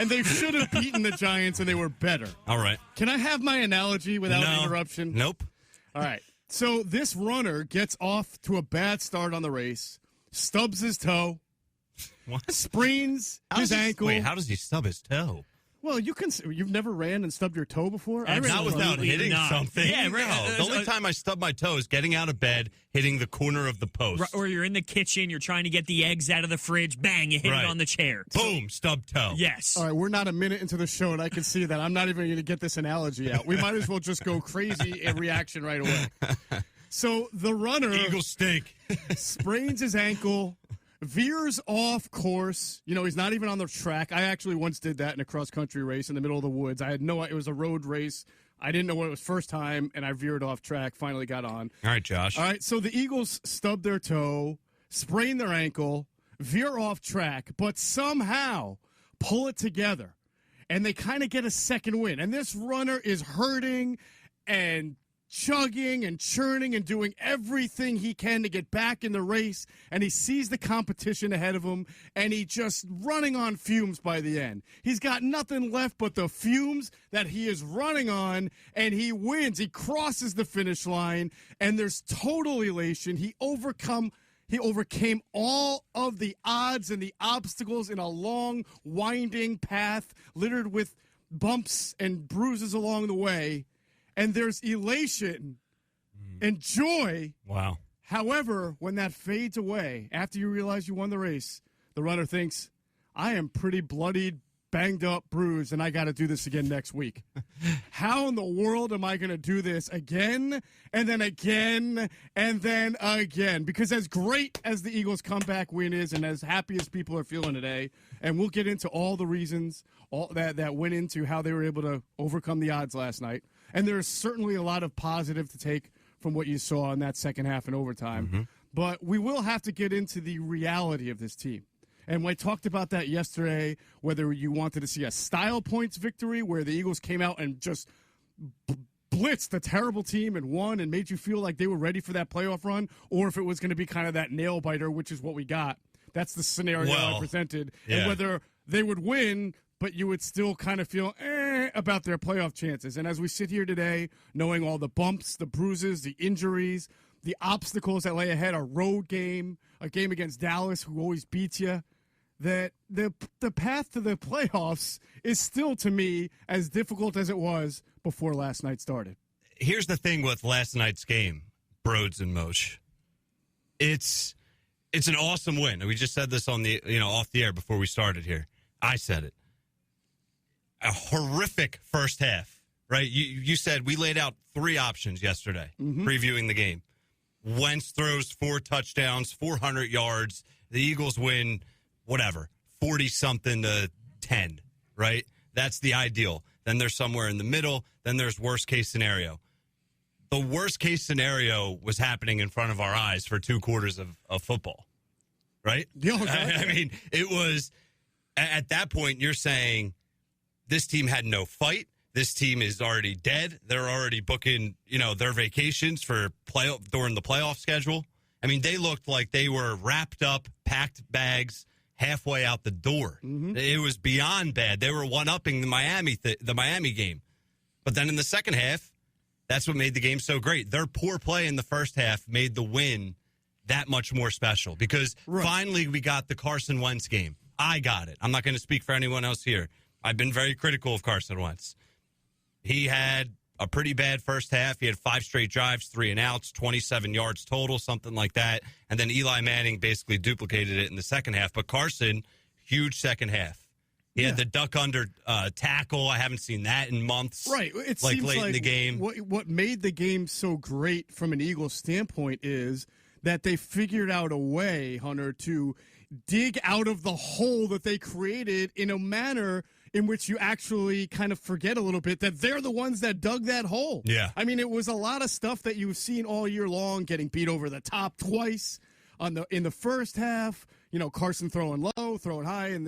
and they should have beaten the Giants, and they were better. All right. Can I have my analogy without interruption? Nope. All right. So this runner gets off to a bad start on the race, stubs his toe, sprains his ankle. Wait, how does he stub his toe? Well, you've never ran and stubbed your toe before? Not without hitting something. Yeah, right. No. The only time I stub my toe is getting out of bed, hitting the corner of the post. Or you're in the kitchen, you're trying to get the eggs out of the fridge, bang, you hit it on the chair. Boom, stub toe. Yes. All right, we're not a minute into the show, and I can see that. I'm not even going to get this analogy out. We might as well just go crazy in reaction right away. So the runner... Eagles stink. sprains his ankle, veers off course. You know, he's not even on the track. I actually once did that in a cross-country race in the middle of the woods. It was a road race. I didn't know what it was first time, and I veered off track, finally got on. All right, Josh. All right, so the Eagles stub their toe, sprain their ankle, veer off track, but somehow pull it together, and they kind of get a second win. And this runner is hurting and chugging and churning and doing everything he can to get back in the race, and he sees the competition ahead of him, and he just running on fumes by the end. He's got nothing left but the fumes that he is running on, and he wins. He crosses the finish line, and there's total elation. He overcame all of the odds and the obstacles in a long, winding path littered with bumps and bruises along the way. And there's elation and joy. Wow. However, when that fades away, after you realize you won the race, the runner thinks, I am pretty bloodied, banged up, bruised, and I got to do this again next week. How in the world am I going to do this again and then again and then again? Because as great as the Eagles' comeback win is and as happy as people are feeling today, and we'll get into all the reasons that went into how they were able to overcome the odds last night, and there's certainly a lot of positive to take from what you saw in that second half and overtime. Mm-hmm. But we will have to get into the reality of this team. And I talked about that yesterday, whether you wanted to see a style points victory where the Eagles came out and just blitzed a terrible team and won and made you feel like they were ready for that playoff run, or if it was going to be kind of that nail-biter, which is what we got. That's the scenario I presented. Yeah. And whether they would win, but you would still kind of feel about their playoff chances. And as we sit here today, knowing all the bumps, the bruises, the injuries, the obstacles that lay ahead, a road game, a game against Dallas who always beats you, that the path to the playoffs is still, to me, as difficult as it was before last night started. Here's the thing with last night's game, Broads and Moshe. It's an awesome win. We just said this on the off the air before we started here. I said it. A horrific first half, right? You said we laid out three options yesterday, previewing the game. Wentz throws 4 touchdowns, 400 yards. The Eagles win, 40-something to 10, right? That's the ideal. Then there's somewhere in the middle. Then there's worst-case scenario. The worst-case scenario was happening in front of our eyes for 2 quarters of football, right? I mean, it was, at that point, you're saying, this team had no fight. This team is already dead. They're already booking, their vacations for during the playoff schedule. I mean, they looked like they were wrapped up, packed bags, halfway out the door. Mm-hmm. It was beyond bad. They were one-upping the Miami game. But then in the second half, that's what made the game so great. Their poor play in the first half made the win that much more special because finally we got the Carson Wentz game. I got it. I'm not going to speak for anyone else here. I've been very critical of Carson Wentz. He had a pretty bad first half. He had 5 straight drives, 3 and outs, 27 yards total, something like that. And then Eli Manning basically duplicated it in the second half. But Carson, huge second half. He had the duck under tackle. I haven't seen that in months. Right. It seems late in the game. What made the game so great from an Eagles standpoint is that they figured out a way, Hunter, to dig out of the hole that they created in a manner in which you actually kind of forget a little bit that they're the ones that dug that hole. Yeah. I mean, it was a lot of stuff that you've seen all year long, getting beat over the top twice in the first half. Carson throwing low, throwing high, and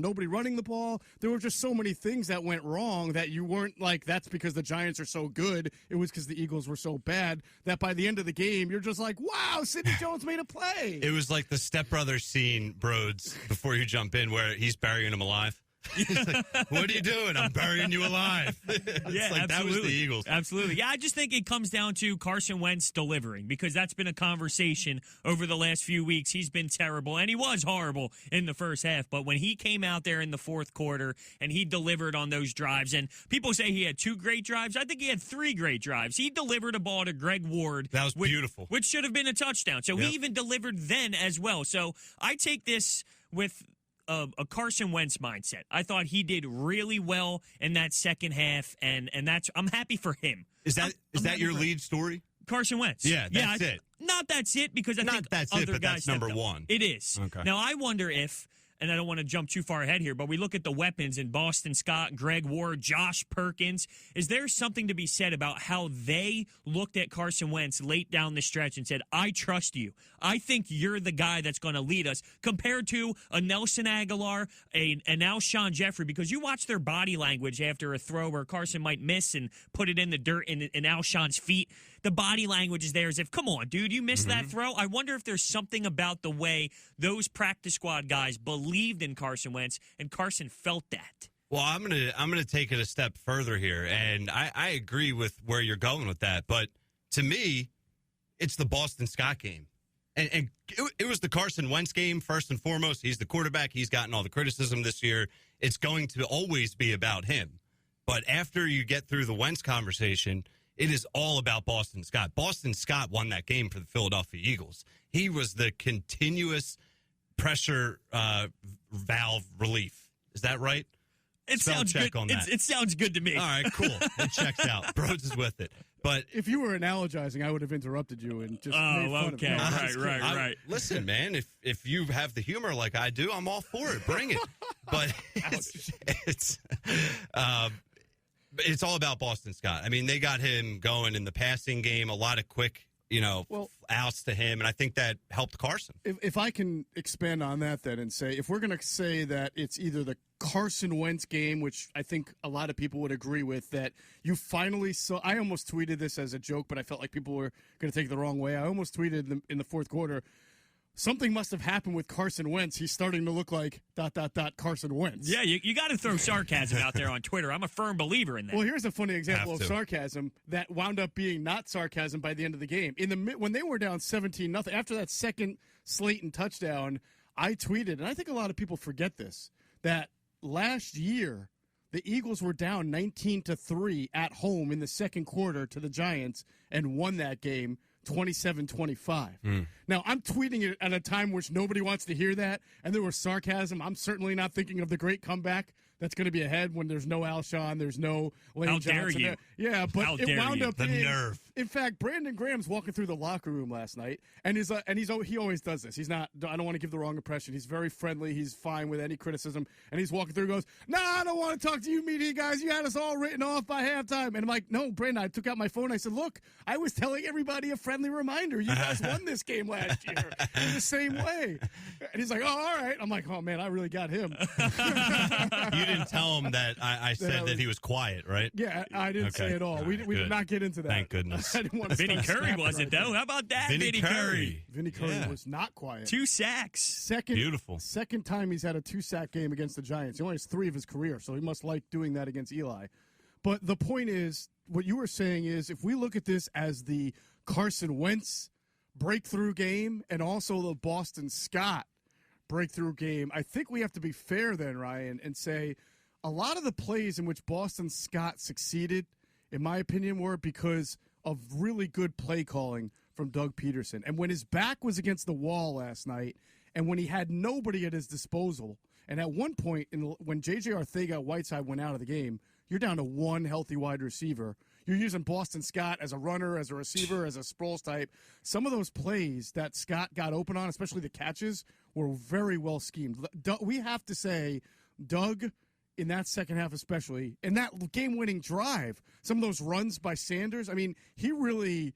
nobody running the ball. There were just so many things that went wrong that you weren't like, that's because the Giants are so good. It was because the Eagles were so bad that by the end of the game, you're just like, wow, Sidney Jones made a play. It was like the Step Brothers scene, Broads, before you jump in, where he's burying him alive. He's like, what are you doing? I'm burying you alive. Yeah, like, absolutely. That was the Eagles. Absolutely. Yeah, I just think it comes down to Carson Wentz delivering, because that's been a conversation over the last few weeks. He's been terrible, and he was horrible in the first half. But when he came out there in the fourth quarter and he delivered on those drives, and people say he had 2 great drives, I think he had 3 great drives. He delivered a ball to Greg Ward. That was beautiful. Which should have been a touchdown. So he even delivered then as well. So I take this with a Carson Wentz mindset. I thought he did really well in that second half, and that's I'm happy for him. Is that your lead story? Carson Wentz. Yeah, that's it. Not that's it, because I think that's other it, but guys that's number stepped up. one. It is. Okay. Now I wonder if, and I don't want to jump too far ahead here, but we look at the weapons in Boston Scott, Greg Ward, Josh Perkins. Is there something to be said about how they looked at Carson Wentz late down the stretch and said, I trust you. I think you're the guy that's going to lead us, compared to a Nelson Aguilar, an Alshon Jeffrey, because you watch their body language after a throw where Carson might miss and put it in the dirt in Alshon's feet. The body language is there as if, come on, dude, you missed that throw. I wonder if there's something about the way those practice squad guys believed in Carson Wentz, and Carson felt that. Well, I'm gonna take it a step further here, and I agree with where you're going with that. But to me, it's the Boston Scott game, and it was the Carson Wentz game first and foremost. He's the quarterback. He's gotten all the criticism this year. It's going to always be about him. But after you get through the Wentz conversation, it is all about Boston Scott. Boston Scott won that game for the Philadelphia Eagles. He was the continuous pressure valve relief. Is that right? It Spell sounds check good. on that. It sounds good to me. All right, cool. It checks out. Bros is with it. But if you were analogizing, I would have interrupted you and just made fun of you. Right. Listen, man, if you have the humor like I do, I'm all for it. Bring it. But it's all about Boston Scott. I mean, they got him going in the passing game, a lot of quick, outs to him, and I think that helped Carson. If I can expand on that then and say, if we're going to say that it's either the Carson Wentz game, which I think a lot of people would agree with, that you finally saw. I almost tweeted this as a joke, but I felt like people were going to take it the wrong way. I almost tweeted in the fourth quarter, something must have happened with Carson Wentz. He's starting to look like ... Carson Wentz. Yeah, you got to throw sarcasm out there on Twitter. I'm a firm believer in that. Well, here's a funny example of sarcasm that wound up being not sarcasm by the end of the game. When they were down 17-0, after that second Slayton touchdown, I tweeted, and I think a lot of people forget this, that last year the Eagles were down 19-3 at home in the second quarter to the Giants and won that game 27-25. Now, I'm tweeting it at a time which nobody wants to hear that, and there was sarcasm. I'm certainly not thinking of the great comeback that's going to be ahead when there's no Alshon, there's no Lane Johnson. How dare you? Yeah, but it wound up being... The nerve. In fact, Brandon Graham's walking through the locker room last night, and he always does this. He's not. I don't want to give the wrong impression. He's very friendly. He's fine with any criticism, and he's walking through and goes, "No, I don't want to talk to you media guys. You had us all written off by halftime." And I'm like, "No, Brandon." I took out my phone. I said, "Look, I was telling everybody a friendly reminder. You guys won this game last year in the same way." And he's like, "Oh, all right." I'm like, "Oh man, I really got him." You didn't tell him that I said that he was quiet, right? Yeah, I didn't say it all. All we right, did not get into that. Thank goodness. I didn't want to Vinny Curry wasn't, though. How about that, Vinny Curry? Vinny Curry was not quiet. 2 sacks. Beautiful. Second time he's had a 2-sack game against the Giants. He only has 3 of his career, so he must like doing that against Eli. But the point is, what you were saying is, if we look at this as the Carson Wentz breakthrough game and also the Boston Scott breakthrough game, I think we have to be fair then, Ryan, and say a lot of the plays in which Boston Scott succeeded, in my opinion, were because of really good play calling from Doug Pederson. And when his back was against the wall last night and when he had nobody at his disposal, and at one point when J.J. Arcega-Whiteside went out of the game, you're down to one healthy wide receiver. You're using Boston Scott as a runner, as a receiver, as a Sproles type. Some of those plays that Scott got open on, especially the catches, were very well schemed. We have to say, Doug, in that second half especially, in that game-winning drive, some of those runs by Sanders, I mean, he really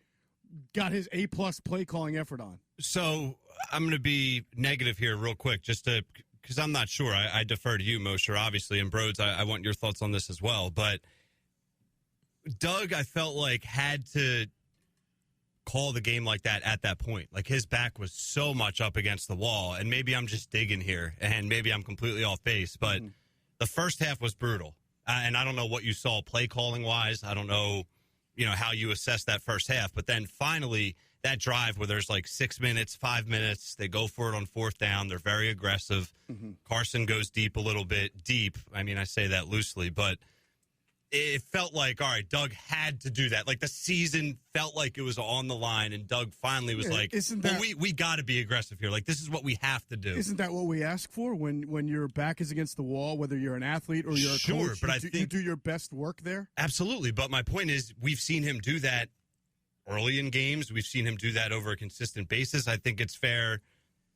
got his A-plus play-calling effort on. So I'm going to be negative here real quick, because I'm not sure. I defer to you, Mosher, obviously, and Broads, I want your thoughts on this as well. But Doug, I felt like, had to call the game like that at that point. Like, his back was so much up against the wall, and maybe I'm just digging here, and maybe I'm completely off base, but the first half was brutal. And I don't know what you saw play calling wise. I don't know, how you assess that first half. But then finally, that drive where there's like 6 minutes, 5 minutes, they go for it on fourth down. They're very aggressive. Mm-hmm. Carson goes deep a little bit. Deep. I mean, I say that loosely, but it felt like, all right, Doug had to do that. Like the season felt like it was on the line, and Doug finally was we got to be aggressive here. Like, this is what we have to do. Isn't that what we ask for when your back is against the wall, whether you're an athlete or you're a coach? But I think you do your best work there? Absolutely. But my point is, we've seen him do that early in games. We've seen him do that over a consistent basis. I think it's fair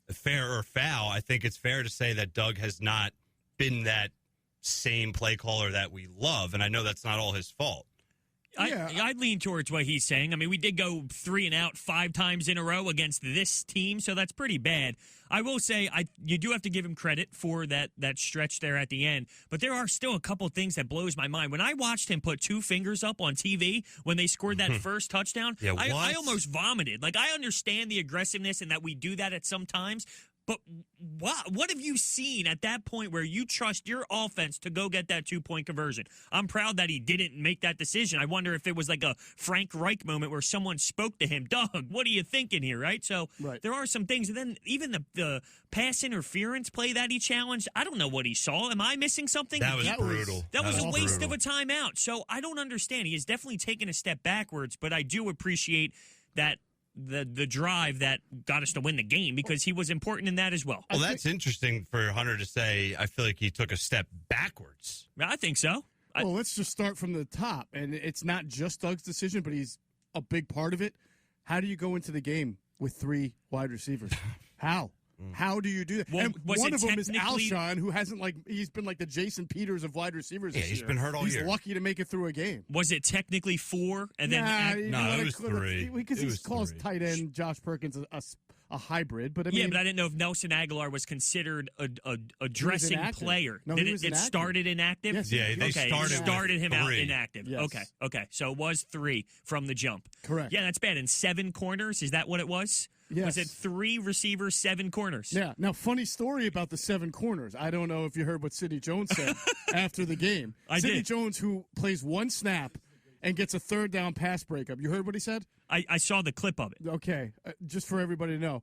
or foul. I think it's fair to say that Doug has not been that same play caller that we love, and I know that's not all his fault. I lean towards what he's saying. I mean, we did go 3 and out 5 times in a row against this team, so that's pretty bad. I will say you do have to give him credit for that stretch there at the end, but there are still a couple things that blows my mind. When I watched him put 2 fingers up on TV when they scored that first touchdown, I almost vomited. Like, I understand the aggressiveness and that we do that at some times, but what have you seen at that point where you trust your offense to go get that 2-point conversion? I'm proud that he didn't make that decision. I wonder if it was like a Frank Reich moment where someone spoke to him, Doug, what are you thinking here, right? So There are some things. And then even the pass interference play that he challenged, I don't know what he saw. Am I missing something? That was brutal. That was a waste of a timeout. So I don't understand. He has definitely taken a step backwards, but I do appreciate that the drive that got us to win the game, because he was important in that as well. Well, that's interesting for Hunter to say. I feel like he took a step backwards. I think so. Well, let's just start from the top. And it's not just Doug's decision, but he's a big part of it. How do you go into the game with 3 wide receivers? How? How do you do that? Well, and one of them is Alshon, who hasn't he's been like the Jason Peters of wide receivers this year. He's been hurt all year. He's lucky to make it through a game. Was it technically 4? And then it was 3. Because he calls tight end Josh Perkins a hybrid. But I mean, but I didn't know if Nelson Aguilar was considered a dressing player. No, it started inactive? Yes, they started him 3. out inactive. Yes. Okay. So it was 3 from the jump. Correct. Yeah, that's bad. And 7 corners, is that what it was? Yes. Was it 3 receivers, 7 corners? Yeah. Now, funny story about the 7 corners. I don't know if you heard what Sidney Jones said after the game. Sidney Jones, who plays 1 snap and gets a 3rd down pass breakup. You heard what he said? I saw the clip of it. Okay. Just for everybody to know.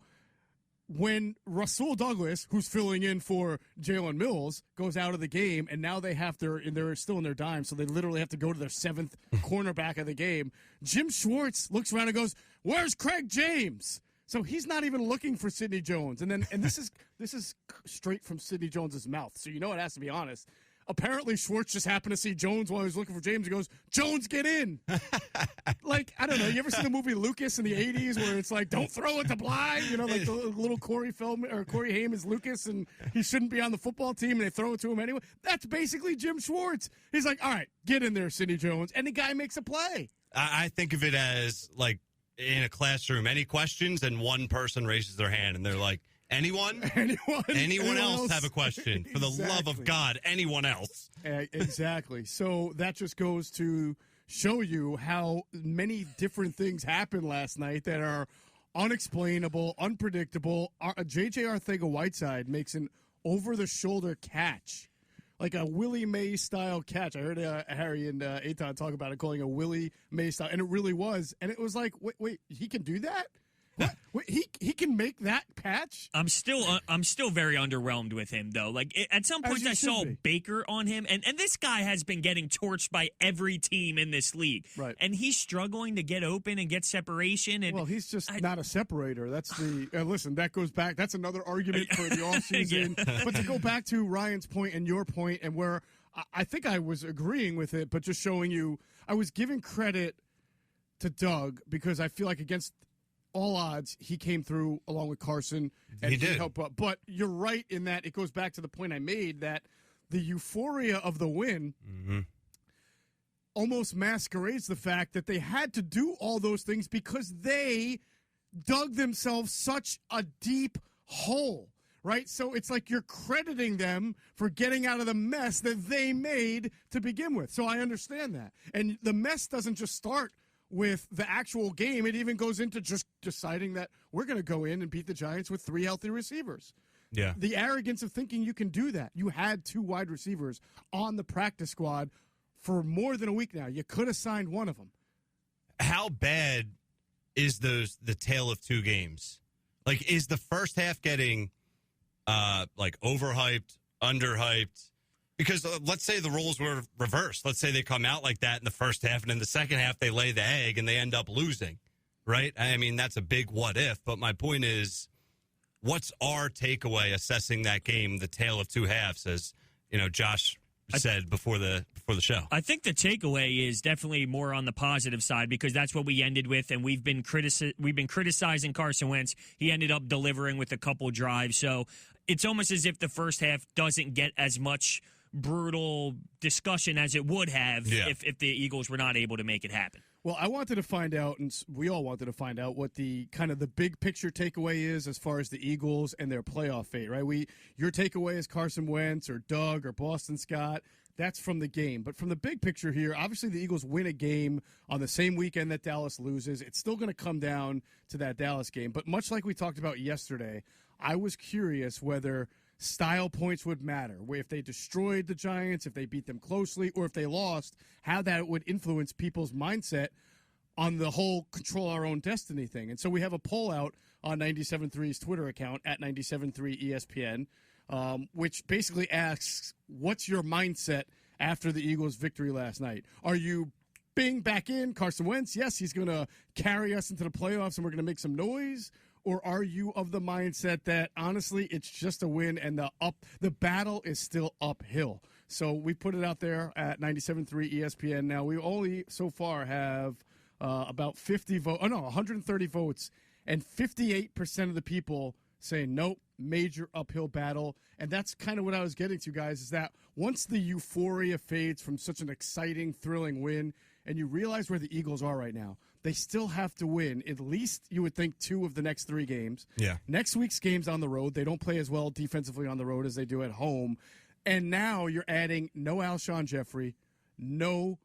When Rasul Douglas, who's filling in for Jalen Mills, goes out of the game, and now they're still in their dime, so they literally have to go to their 7th cornerback of the game, Jim Schwartz looks around and goes, "Where's Craig James?" So he's not even looking for Sidney Jones. And this is straight from Sidney Jones's mouth. So you know it has to be honest. Apparently Schwartz just happened to see Jones while he was looking for James. He goes, "Jones, get in." Like, I don't know. You ever seen the movie Lucas in the 80s where it's like, don't throw it to Bly? You know, like the little Corey Haim is Lucas and he shouldn't be on the football team and they throw it to him anyway. That's basically Jim Schwartz. He's like, all right, get in there, Sidney Jones. And the guy makes a play. I think of it as like, in a classroom, any questions, and one person raises their hand, and they're like, anyone else have a question? For the love of God, anyone else? Exactly. So that just goes to show you how many different things happened last night that are unexplainable, unpredictable. J.J. Arcega-Whiteside makes an over-the-shoulder catch. Like a Willie Mays-style catch. I heard Harry and Eitan talk about it, calling it a Willie Mays-style, and it really was. And it was like, wait, he can do that? What? Wait, he can make that catch? I'm still very underwhelmed with him, though. Like, at some point I saw Baker on him, and this guy has been getting torched by every team in this league. Right. And he's struggling to get open and get separation. And well, he's just not a separator. That's the listen, that goes back. That's another argument for the offseason. Yeah. But to go back to Ryan's point and your point, and where I think I was agreeing with it, but just showing you, I was giving credit to Doug because I feel like against all odds, he came through along with Carson. And he did. But you're right in that it goes back to the point I made that the euphoria of the win almost masquerades the fact that they had to do all those things because they dug themselves such a deep hole, right? So it's like you're crediting them for getting out of the mess that they made to begin with. So I understand that. And the mess doesn't just start with the actual game. It even goes into just deciding that we're going to go in and beat the Giants with 3 healthy receivers. Yeah. The arrogance of thinking you can do that. You had 2 wide receivers on the practice squad for more than a week now. You could have signed one of them. How bad is the tale of 2 games? Like, is the first half getting overhyped, underhyped? Because let's say the roles were reversed. Let's say they come out like that in the first half, and in the second half they lay the egg and they end up losing, right? I mean, that's a big what if. But my point is, what's our takeaway assessing that game, the tale of 2 halves, as Josh said before the show? I think the takeaway is definitely more on the positive side, because that's what we ended with, and we've been criticizing Carson Wentz. He ended up delivering with a couple drives, so it's almost as if the first half doesn't get as much brutal discussion as it would have if the Eagles were not able to make it happen. Well, I wanted to find out, and we all wanted to find out, what the kind of the big picture takeaway is as far as the Eagles and their playoff fate, right? Your takeaway is Carson Wentz or Doug or Boston Scott. That's from the game. But from the big picture here, obviously the Eagles win a game on the same weekend that Dallas loses. It's still going to come down to that Dallas game. But much like we talked about yesterday, I was curious whether style points would matter. If they destroyed the Giants, if they beat them closely, or if they lost, how that would influence people's mindset on the whole control our own destiny thing. And so we have a poll out on 97.3's Twitter account at 97.3 ESPN, which basically asks, what's your mindset after the Eagles' victory last night? Are you back in Carson Wentz? Yes, he's going to carry us into the playoffs and we're going to make some noise. Or are you of the mindset that, honestly, it's just a win and the battle is still uphill? So we put it out there at 97.3 ESPN. Now, we only so far have about 130 votes, and 58% of the people saying nope, major uphill battle. And that's kind of what I was getting to, guys, is that once the euphoria fades from such an exciting, thrilling win, and you realize where the Eagles are right now, they still have to win at least, you would think, 2 of the next 3 games. Yeah. Next week's game's on the road. They don't play as well defensively on the road as they do at home. And now you're adding no Alshon Jeffrey, no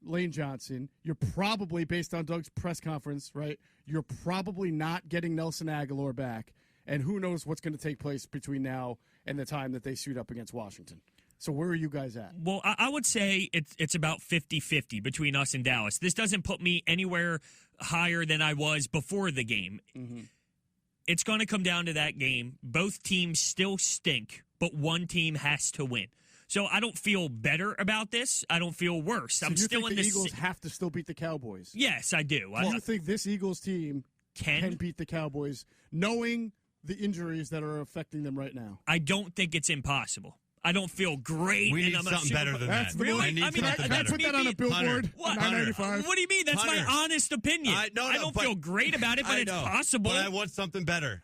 Lane Johnson. You're probably, based on Doug's press conference, right, you're probably not getting Nelson Aguilar back. And who knows what's going to take place between now and the time that they suit up against Washington. So where are you guys at? Well, I would say it's about 50-50 between us and Dallas. This doesn't put me anywhere higher than I was before the game. Mm-hmm. It's going to come down to that game. Both teams still stink, but one team has to win. So I don't feel better about this. I don't feel worse. So I'm still think in the Eagles have to still beat the Cowboys? Yes, I do. Do you think this Eagles team can beat the Cowboys, knowing the injuries that are affecting them right now? I don't think it's impossible. I don't feel great. We need something better than that. Really? I put that on a billboard. What? 995. What do you mean? That's my honest opinion. I don't feel great about it, but it's possible. But I want something better.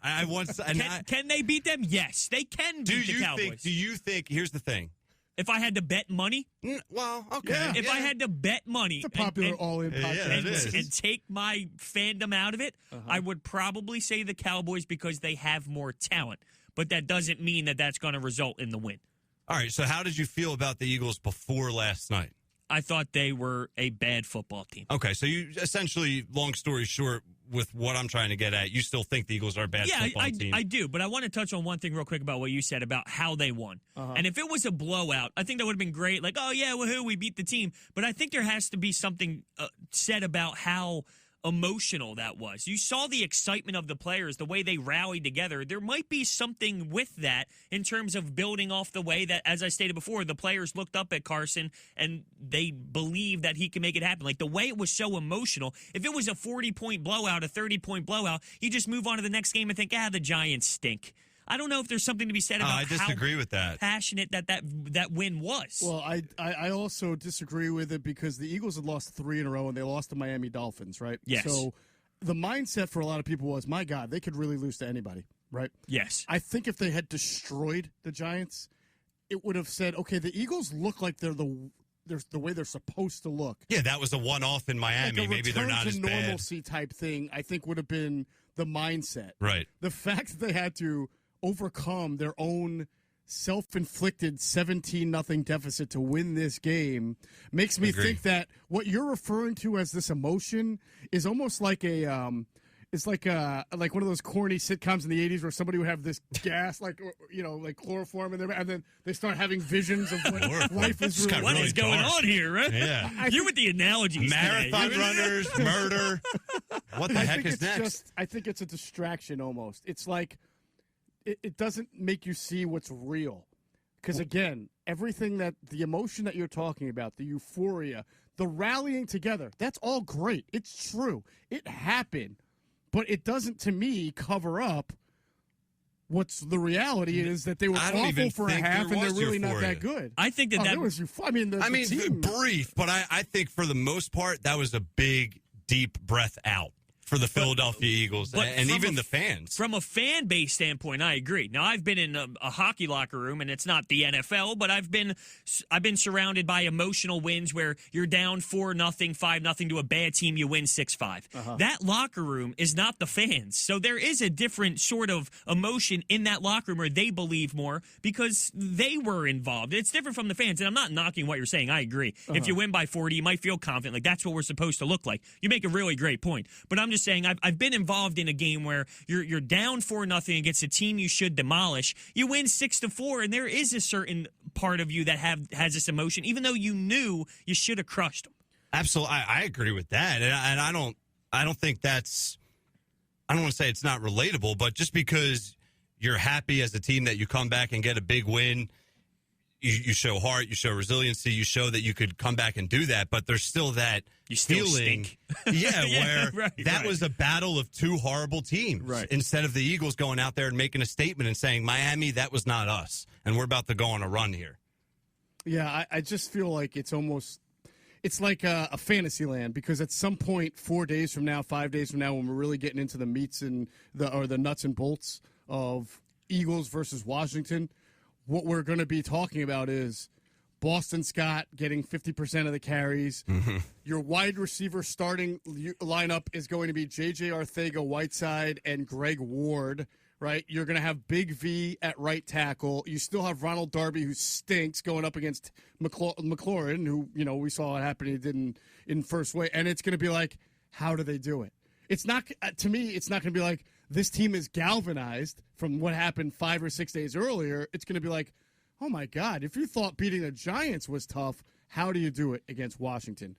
Can they beat them? Yes, they can beat the Cowboys. Do you think? Here's the thing. If I had to bet money, well, okay. Yeah. If I had to bet money, it's a popular all-in podcast, and take my fandom out of it, I would probably say the Cowboys because they have more talent. But that doesn't mean that that's going to result in the win. All right, so how did you feel about the Eagles before last night? I thought they were a bad football team. Okay, so you essentially, long story short, with what I'm trying to get at, you still think the Eagles are a bad football team? I do, but I want to touch on one thing real quick about what you said about how they won. And if it was a blowout, I think that would have been great. Like, oh, yeah, woohoo, we beat the team. But I think there has to be something said about how emotional that was. You saw the excitement of the players, the way they rallied together. There might be something with that in terms of building off the way that, as I stated before, the players looked up at Carson and they believed that he could make it happen. Like the way it was so emotional. If it was a 40-point blowout, a 30-point blowout, you just move on to the next game and think, the Giants stink. I don't know if there's something to be said about I disagree with that. Passionate that win was. Well, I also disagree with it because the Eagles had lost 3 in a row and they lost to Miami Dolphins, right? Yes. So the mindset for a lot of people was, my God, they could really lose to anybody, right? Yes. I think if they had destroyed the Giants, it would have said, okay, the Eagles look like they're the way they're supposed to look. Yeah, that was a one-off in Miami. Like maybe they're not as bad. Normalcy type thing, I think, would have been the mindset. Right. The fact that they had to overcome their own self-inflicted 17-0 deficit to win this game makes me think that what you're referring to as this emotion is almost like It's like one of those corny sitcoms in the 80s where somebody would have this gas, like chloroform in there, and then they start having visions of what life is really. What is going on here, right? Yeah. You're with the analogies. Marathon today. runners, murder. What the heck is next? I think it's a distraction almost. It's like it doesn't make you see what's real. Because, again, everything the emotion that you're talking about, the euphoria, the rallying together, that's all great. It's true. It happened. But it doesn't, to me, cover up what's the reality is that they were awful for a half and they're really not that good. I think that was the team. Brief, but I think for the most part, that was a big, deep breath out for the Philadelphia Eagles and even the fans. From a fan base standpoint, I agree. Now, I've been in a hockey locker room, and it's not the NFL, but I've been surrounded by emotional wins where you're down 4-0, 5-0 to a bad team, you win 6-5. That locker room is not the fans. So there is a different sort of emotion in that locker room where they believe more because they were involved. It's different from the fans, and I'm not knocking what you're saying. I agree. If you win by 40, you might feel confident. Like, that's what we're supposed to look like. You make a really great point. But I'm just saying I've been involved in a game where you're down 4-0 against a team you should demolish. You win 6-4, and there is a certain part of you that has this emotion, even though you knew you should have crushed them. Absolutely, I agree with that, and I don't think that's. I don't want to say it's not relatable, but just because you're happy as a team that you come back and get a big win. You show heart, you show resiliency, you show that you could come back and do that, but there's still that feeling. Where that was a battle of two horrible teams. Right. Instead of the Eagles going out there and making a statement and saying, Miami, that was not us, and we're about to go on a run here. Yeah, I just feel like it's like a fantasy land because at some point, 4 days from now, 5 days from now, when we're really getting into the meats and the nuts and bolts of Eagles versus Washington, what we're going to be talking about is Boston Scott getting 50% of the carries. Mm-hmm. Your wide receiver starting lineup is going to be J.J. Arcega-Whiteside and Greg Ward, right? You're going to have Big V at right tackle. You still have Ronald Darby, who stinks, going up against McLaurin, who, we saw what happened. He did in first way. And it's going to be like, how do they do it? It's not, to me, it's not going to be like, this team is galvanized from what happened 5 or 6 days earlier. It's going to be like, oh, my God, if you thought beating the Giants was tough, how do you do it against Washington?